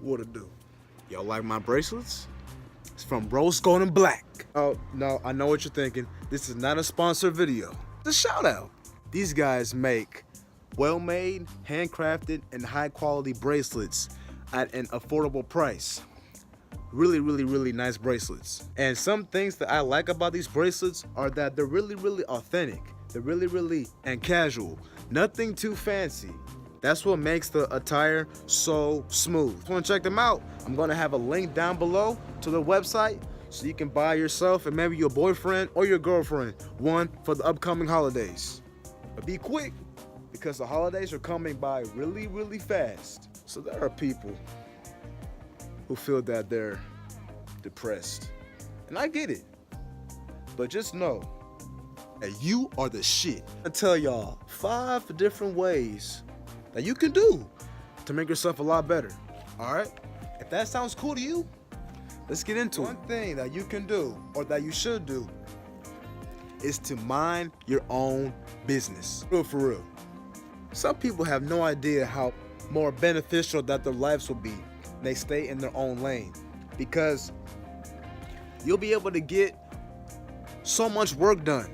What it do? Y'all like my bracelets? It's from RoseGold&Black. Oh, no, I know what you're thinking. This is not a sponsored video. It's a shout out. These guys make well-made, handcrafted, and high-quality bracelets at an affordable price. Really nice bracelets. And some things that I like about these bracelets are that they're really authentic. They're really and casual. Nothing too fancy. That's what makes the attire so smooth. If you want to check them out, I'm going to have a link down below to their website so you can buy yourself and maybe your boyfriend or your girlfriend one for the upcoming holidays. But be quick, because the holidays are coming by really fast. So there are people who feel that they're depressed. And I get it. But just know that you are the shit. I tell y'all 5 different ways that you can do to make yourself a lot better. Alright? If that sounds cool to you, let's get into it. One thing that you can do, or that you should do, is to mind your own business. For real. Some people have no idea how more beneficial that their lives will be when they stay in their own lane, because you'll be able to get so much work done.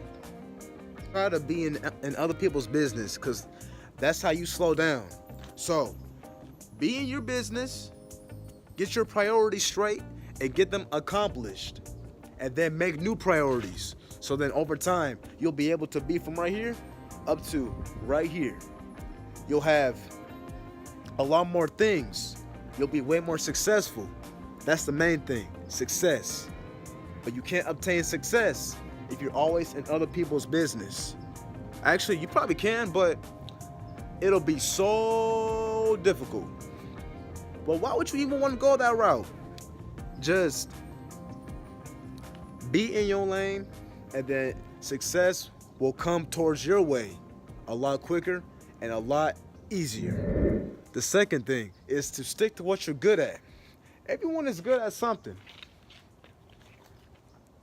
Try to be in other people's business, because that's how you slow down. So be in your business, get your priorities straight, and get them accomplished, and then make new priorities. So then over time, you'll be able to be from right here up to right here. You'll have a lot more things. You'll be way more successful. That's the main thing, success. But you can't obtain success if you're always in other people's business. Actually, you probably can, but it'll be so difficult. But why would you even want to go that route? Just be in your lane, and then success will come towards your way a lot quicker and a lot easier. The second thing is to stick to what you're good at. Everyone is good at something.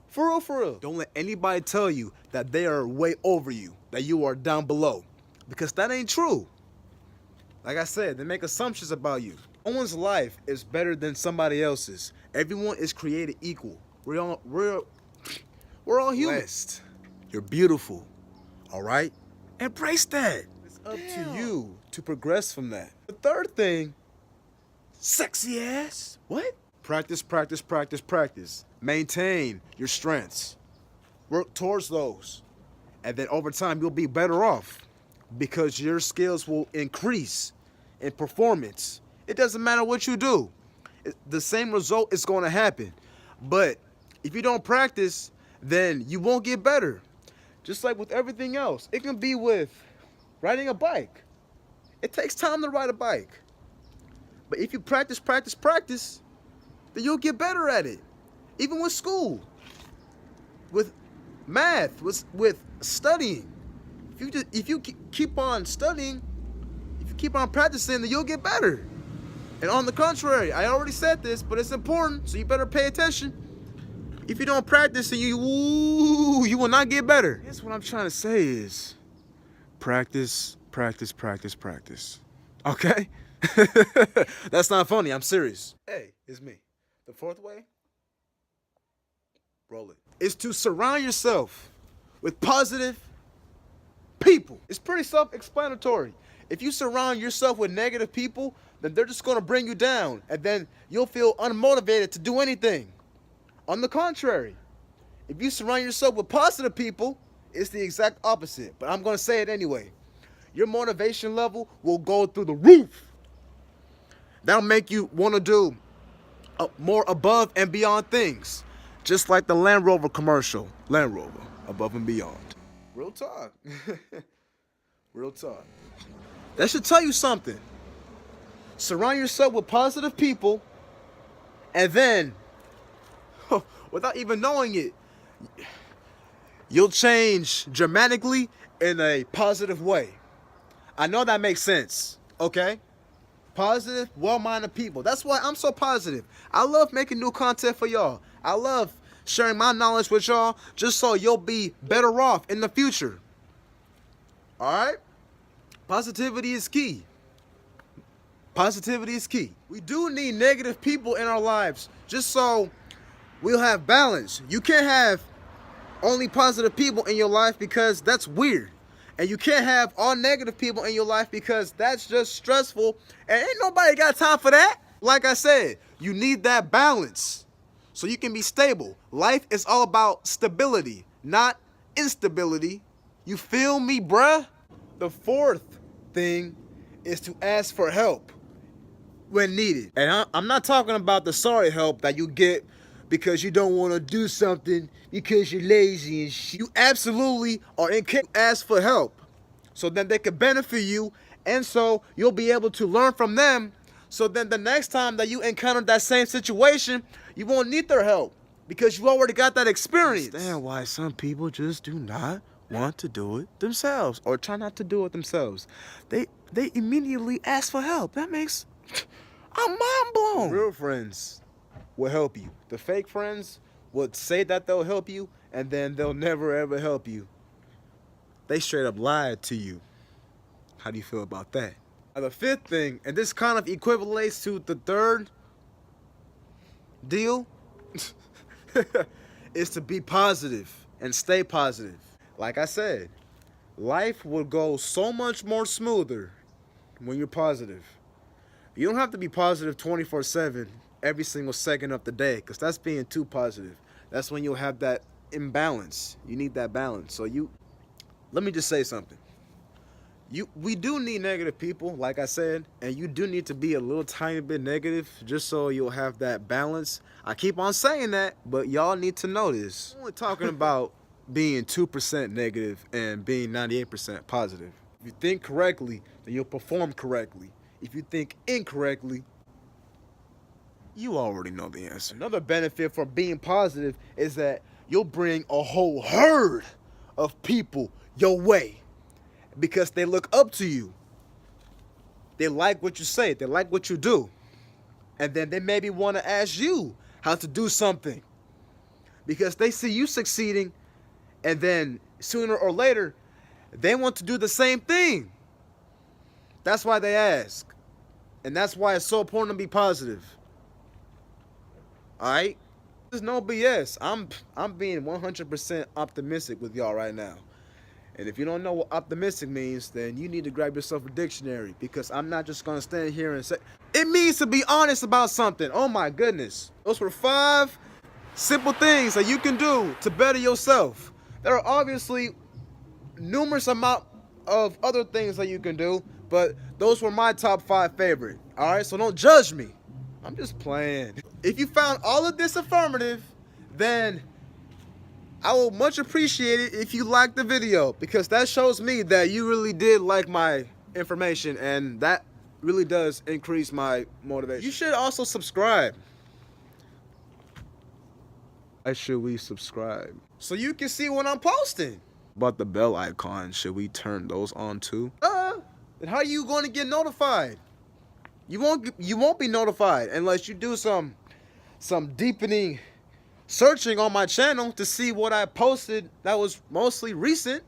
For real. Don't let anybody tell you that they are way over you, that you are down below, because that ain't true. Like I said, they make assumptions about you. No one's life is better than somebody else's. Everyone is created equal. We're all human. Blessed. You're beautiful. All right? Embrace that. It's up to you to progress from that. The third thing, sexy ass. What? Practice. Maintain your strengths. Work towards those. And then over time, you'll be better off, because your skills will increase in performance. It doesn't matter what you do. The same result is going to happen. But if you don't practice, then you won't get better. Just like with everything else. It can be with riding a bike. It takes time to ride a bike. But if you practice, then you'll get better at it. Even with school, with math, with studying. If you keep on studying, if you keep on practicing, then you'll get better. And on the contrary, I already said this, but it's important, so you better pay attention. If you don't practice, then you will not get better. That's what I'm trying to say is practice. Okay? That's not funny. I'm serious. Hey, it's me. The fourth way, roll it, is to surround yourself with positive people. It's pretty self-explanatory. If you surround yourself with negative people, then they're just going to bring you down, and then you'll feel unmotivated to do anything. On the contrary, if you surround yourself with positive people, it's the exact opposite. But I'm going to say it anyway. Your motivation level will go through the roof. That'll make you want to do more above and beyond things. Just like the Land Rover commercial. Land Rover, above and beyond. Real talk. Real talk. That should tell you something. Surround yourself with positive people, and then, without even knowing it, you'll change dramatically in a positive way. I know that makes sense, okay? Positive, well-minded people. That's why I'm so positive. I love making new content for y'all. I love sharing my knowledge with y'all just so you'll be better off in the future. All right? Positivity is key. Positivity is key. We do need negative people in our lives just so we'll have balance. You can't have only positive people in your life because that's weird. And you can't have all negative people in your life because that's just stressful. And ain't nobody got time for that. Like I said, you need that balance so you can be stable. Life is all about stability, not instability. You feel me, bruh? The fourth thing is to ask for help when needed. And I'm not talking about the sorry help that you get because you don't want to do something because you're lazy and shit. You absolutely are incapable. Ask for help so then they can benefit you, and so you'll be able to learn from them, so then the next time that you encounter that same situation, you won't need their help because you already got that experience. I understand why some people just do not want to do it themselves or try not to do it themselves. They immediately ask for help. That makes I'm mind blown. Real friends will help you. The fake friends would say that they'll help you and then they'll never ever help you. They straight up lied to you. How do you feel about that? Now, the fifth thing, and this kind of equivalates to the third deal, is to be positive and stay positive. Like I said, life will go so much more smoother when you're positive. You don't have to be positive 24/7 every single second of the day, because that's being too positive. That's when you'll have that imbalance. You need that balance. So let me just say something. We do need negative people, like I said, and you do need to be a little tiny bit negative just so you'll have that balance. I keep on saying that, but y'all need to know this. I'm only talking about being 2% negative and being 98% positive. If you think correctly, then you'll perform correctly. If you think incorrectly, you already know the answer. Another benefit for being positive is that you'll bring a whole herd of people your way because they look up to you. They like what you say. They like what you do. And then they maybe want to ask you how to do something because they see you succeeding, and then sooner or later, they want to do the same thing. That's why they ask. And that's why it's so important to be positive. All right? There's no BS. I'm being 100% optimistic with y'all right now. And if you don't know what optimistic means, then you need to grab yourself a dictionary, because I'm not just going to stand here and say, it means to be honest about something. Oh my goodness. Those were 5 simple things that you can do to better yourself. There are obviously numerous amount of other things that you can do, but those were my top 5 favorite. All right, so don't judge me. I'm just playing. If you found all of this informative, then I will much appreciate it if you liked the video, because that shows me that you really did like my information, and that really does increase my motivation. You should also subscribe. Why should we subscribe? So you can see when I'm posting. About the bell icon, should we turn those on too? Then how are you going to get notified? You won't be notified unless you do some deepening searching on my channel to see what I posted that was mostly recent.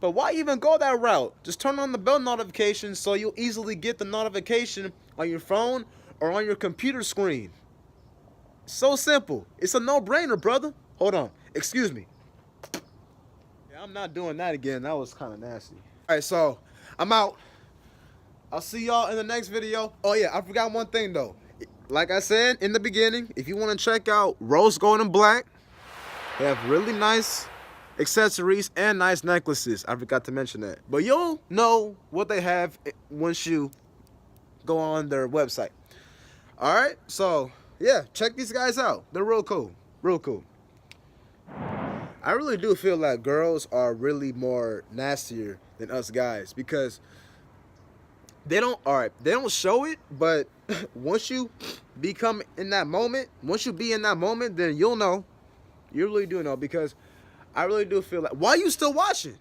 But why even go that route? Just turn on the bell notifications so you'll easily get the notification on your phone or on your computer screen. So simple. It's a no-brainer, brother. Hold on. Excuse me. Yeah, I'm not doing that again. That was kind of nasty. All right, so I'm out. I'll see y'all in the next video. Oh yeah, I forgot one thing though. Like I said in the beginning, if you want to check out Rose Gold and Black, they have really nice accessories and nice necklaces. I forgot to mention that. But you'll know what they have once you go on their website. All right, so yeah, check these guys out. They're real cool. Real cool. I really do feel like girls are really more nastier than us guys, because they don't show it, but once you become in that moment, once you be in that moment, then you'll know. You really do know, because I really do feel like, why are you still watching?